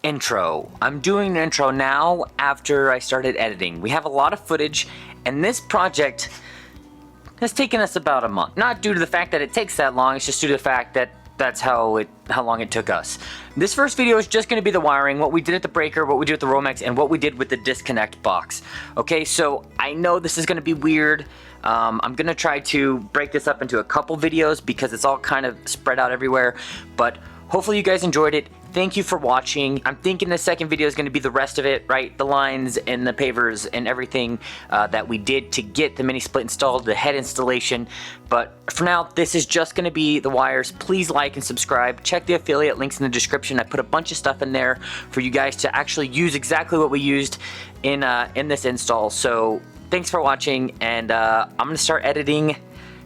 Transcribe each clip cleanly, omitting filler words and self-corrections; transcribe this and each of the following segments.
intro. I'm doing an intro now after I started editing. We have a lot of footage, and this project has taken us about a month. Not due to the fact that it takes that long, it's just due to the fact that that's how long it took us. This first video is just going to be the wiring, what we did at the breaker, what we did with the ROMEX, and what we did with the disconnect box. Okay, so I know this is going to be weird. I'm going to try to break this up into a couple videos because it's all kind of spread out everywhere, but hopefully you guys enjoyed it. Thank you for watching. I'm thinking the second video is going to be the rest of it, right? The lines and the pavers and everything that we did to get the mini split installed, the head installation. But for now, this is just going to be the wires. Please like and subscribe. Check the affiliate links in the description. I put a bunch of stuff in there for you guys to actually use exactly what we used in this install. So thanks for watching, and I'm going to start editing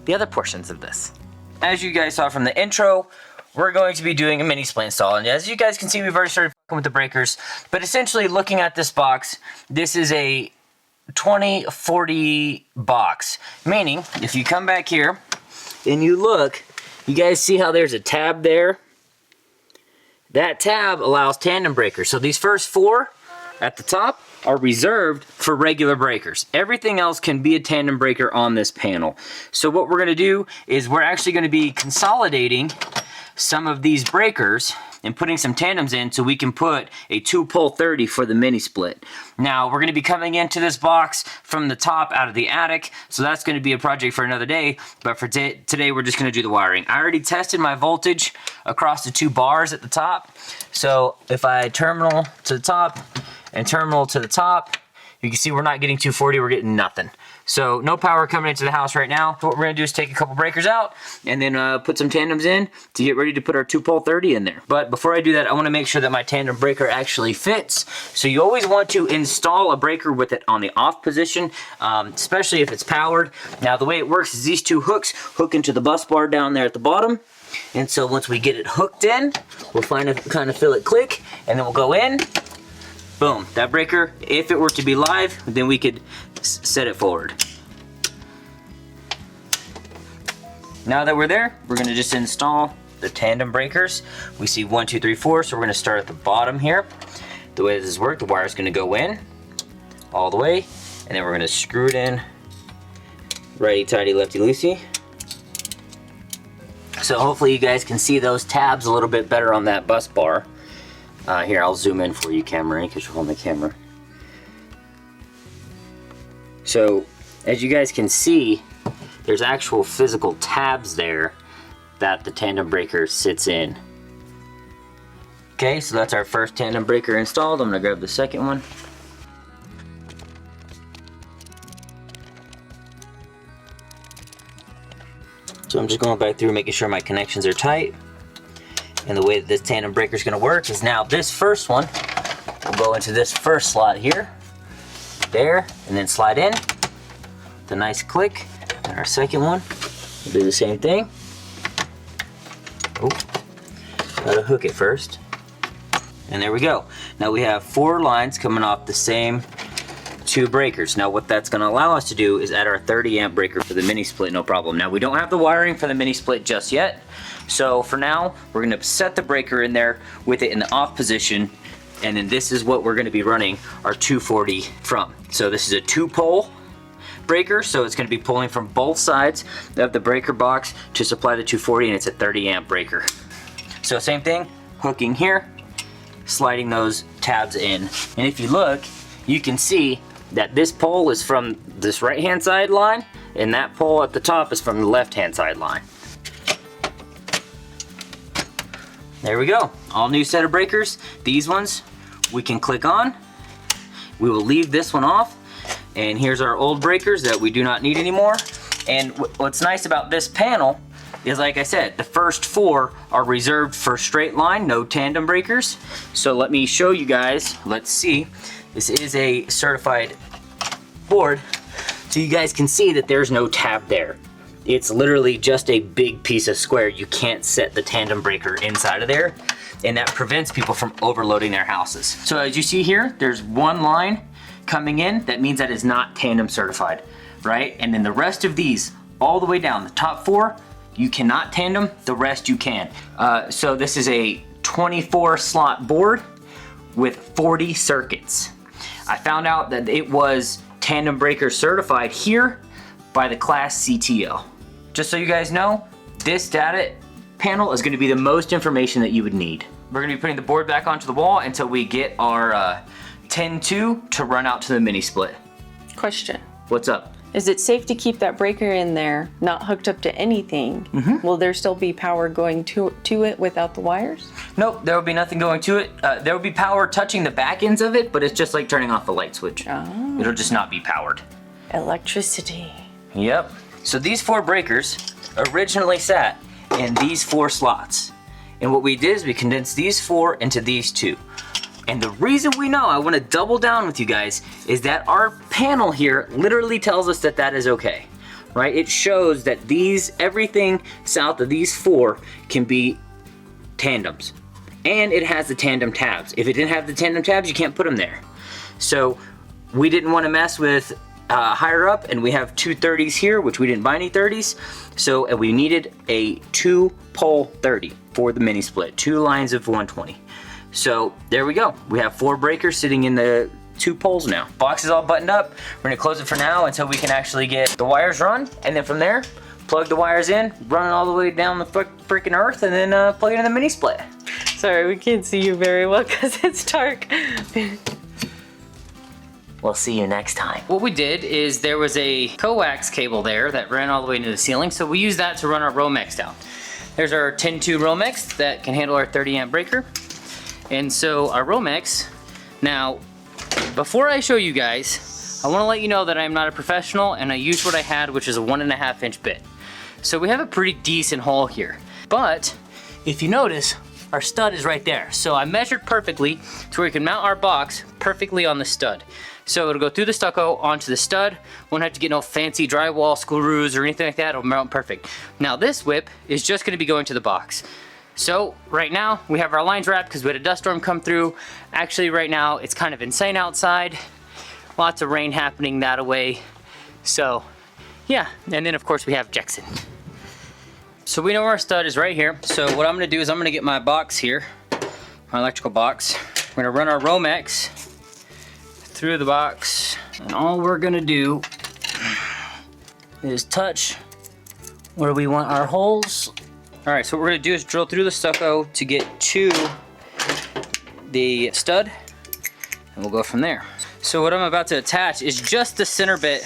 the other portions of this. As you guys saw from the intro, we're going to be doing a mini split install, and as you guys can see, we've already started fucking with the breakers. But essentially, looking at this box, this is a 2040 box, meaning if you come back here and you look, you guys see how there's a tab there? That tab allows tandem breakers. So these first four at the top are reserved for regular breakers. Everything else can be a tandem breaker on this panel. So what we're going to do is we're actually going to be consolidating some of these breakers and putting some tandems in so we can put a 2-pole 30 for the mini split. Now we're going to be coming into this box from the top out of the attic, so that's going to be a project for another day, but for today we're just going to do the wiring. I already tested my voltage across the two bars at the top, so if I terminal to the top and terminal to the top, you can see we're not getting 240, we're getting nothing. So no power coming into the house right now. So what we're gonna do is take a couple breakers out and then put some tandems in to get ready to put our 2-pole 30 in there. But before I do that, I wanna make sure that my tandem breaker actually fits. So you always want to install a breaker with it on the off position, especially if it's powered. Now the way it works is these two hooks hook into the bus bar down there at the bottom. And so once we get it hooked in, we'll kind of feel it click, and then we'll go in. Boom, that breaker, if it were to be live, then we could set it forward. Now that we're there, we're gonna just install the tandem breakers. We see 1, 2, 3, 4, so we're gonna start at the bottom here. The way this works, the wire's gonna go in all the way, and then we're gonna screw it in righty-tighty, lefty-loosey. So hopefully you guys can see those tabs a little bit better on that bus bar. Here, I'll zoom in for you, camera, because you're holding the camera. So, as you guys can see, there's actual physical tabs there that the tandem breaker sits in. Okay, so that's our first tandem breaker installed. I'm gonna grab the second one. So I'm just going back through making sure my connections are tight. And the way that this tandem breaker is going to work is now this first one will go into this first slot here, there, and then slide in. The nice click. And our second one will do the same thing. Oh, gotta hook it first. And there we go. Now we have 4 lines coming off the same 2 breakers. Now what that's going to allow us to do is add our 30 amp breaker for the mini split, no problem. Now we don't have the wiring for the mini split just yet. So for now, we're gonna set the breaker in there with it in the off position, and then this is what we're gonna be running our 240 from. So this is a 2-pole breaker, so it's gonna be pulling from both sides of the breaker box to supply the 240, and it's a 30 amp breaker. So same thing, hooking here, sliding those tabs in. And if you look, you can see that this pole is from this right-hand side line, and that pole at the top is from the left-hand side line. There we go, all new set of breakers. These ones we can click on. We will leave this one off, and here's our old breakers that we do not need anymore. And what's nice about this panel is, like I said, the first 4 are reserved for straight line, no tandem breakers. So let me show you guys, let's see. This is a certified board, so you guys can see that there's no tab there. It's literally just a big piece of square. You can't set the tandem breaker inside of there, and that prevents people from overloading their houses. So as you see here, there's 1 line coming in. That means that is not tandem certified, right? And then the rest of these, all the way down, the top 4, you cannot tandem, the rest you can. So this is a 24 slot board with 40 circuits. I found out that it was tandem breaker certified here by the class CTO. Just so you guys know, this data panel is going to be the most information that you would need. We're going to be putting the board back onto the wall until we get our 10-2 to run out to the mini split. Question. What's up? Is it safe to keep that breaker in there, not hooked up to anything? Will there still be power going to it without the wires? Nope, there will be nothing going to it. There will be power touching the back ends of it, but it's just like turning off the light switch. Oh. It'll just not be powered. Electricity. Yep. So these 4 breakers originally sat in these 4 slots. And what we did is we condensed these 4 into these 2. And the reason we know, I want to double down with you guys, is that our panel here literally tells us that that is okay, right? It shows that everything south of these 4 can be tandems. And it has the tandem tabs. If it didn't have the tandem tabs, you can't put them there. So we didn't want to mess with higher up, and we have 2 30s here, which we didn't buy any 30s. So and we needed a 2-pole 30 for the mini split, 2 lines of 120. So there we go. We have 4 breakers sitting in the 2 poles now. Box is all buttoned up. We're gonna close it for now until we can actually get the wires run, and then from there, plug the wires in, run it all the way down the freaking earth, and then plug it in the mini split. Sorry, we can't see you very well because it's dark. We'll see you next time. What we did is there was a coax cable there that ran all the way into the ceiling, so we used that to run our ROMEX down. There's our 10-2 ROMEX that can handle our 30 amp breaker. And so our ROMEX, now, before I show you guys, I wanna let you know that I'm not a professional and I used what I had, which is a 1.5 inch bit. So we have a pretty decent hole here. But if you notice, our stud is right there. So I measured perfectly to where we can mount our box perfectly on the stud. So it'll go through the stucco onto the stud. Won't have to get no fancy drywall screws or anything like that. It'll mount perfect. Now this whip is just gonna be going to the box. So right now we have our lines wrapped because we had a dust storm come through. Actually right now it's kind of insane outside. Lots of rain happening that way. So yeah, and then of course we have Jackson. So we know our stud is right here. So what I'm gonna do is I'm gonna get my box here, my electrical box. We're gonna run our ROMEX through the box. And all we're gonna do is touch where we want our holes. All right, so what we're gonna do is drill through the stucco to get to the stud, and we'll go from there. So what I'm about to attach is just the center bit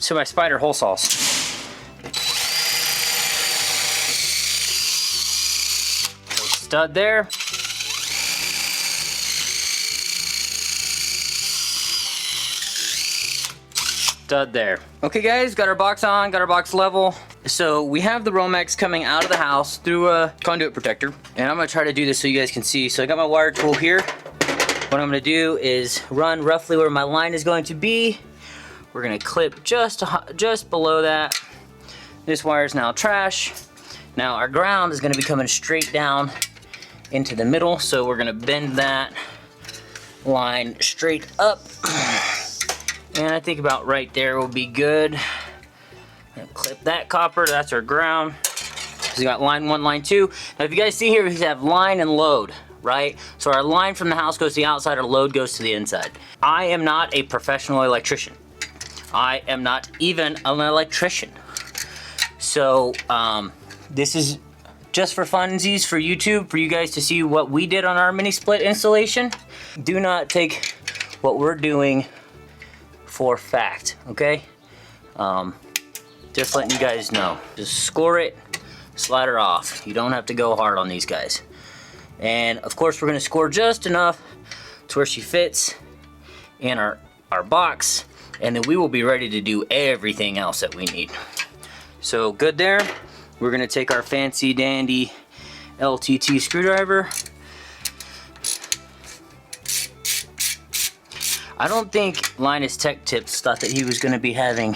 to my spider hole saws. Stud there. Stud there. Okay guys, got our box on, got our box level. So we have the ROMEX coming out of the house through a conduit protector, and I'm gonna try to do this so you guys can see. So I got my wire tool here. What I'm gonna do is run roughly where my line is going to be. We're gonna clip just below that. This wire is now trash. Now our ground is gonna be coming straight down into the middle, so we're gonna bend that line straight up. And I think about right there will be good. Clip that copper, that's our ground. So we got line 1, line 2. Now if you guys see here, we have line and load, right? So our line from the house goes to the outside, our load goes to the inside. I am not a professional electrician. I am not even an electrician. So this is just for funsies for YouTube, for you guys to see what we did on our mini split installation. Do not take what we're doing for fact, okay? Just letting you guys know. Just score it, slide her off. You don't have to go hard on these guys. And of course we're gonna score just enough to where she fits in our box, and then we will be ready to do everything else that we need. So good there. We're gonna take our fancy dandy LTT screwdriver. I don't think Linus Tech Tips thought that he was gonna be having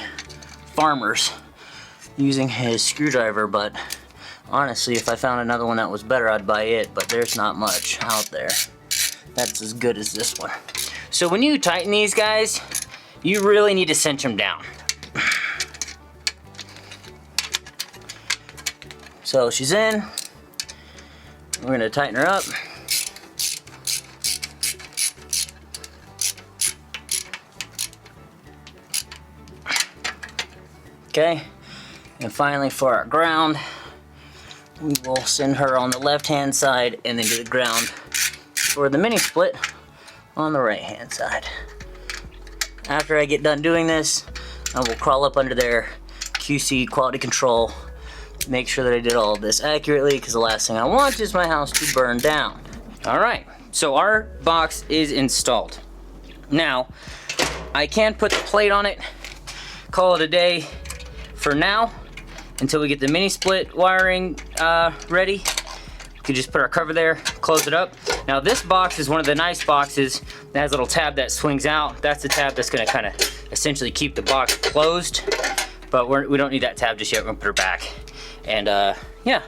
farmers using his screwdriver, but honestly, if I found another one that was better, I'd buy it, but there's not much out there that's as good as this one. So when you tighten these guys, you really need to cinch them down. So she's in. We're gonna tighten her up. Okay, and finally for our ground, we will send her on the left-hand side and then do the ground for the mini split on the right-hand side. After I get done doing this, I will crawl up under there, QC, quality control, make sure that I did all of this accurately, because the last thing I want is my house to burn down. All right, so our box is installed. Now, I can put the plate on it, call it a day for now, until we get the mini split wiring ready. We can just put our cover there, close it up. Now this box is one of the nice boxes that has a little tab that swings out. That's the tab that's gonna kind of essentially keep the box closed, but we don't need that tab just yet. We're gonna put her back. And yeah,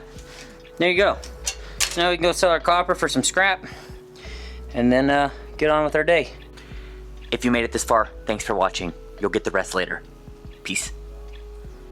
there you go. So now we can go sell our copper for some scrap and then get on with our day. If you made it this far, thanks for watching. You'll get the rest later. Peace.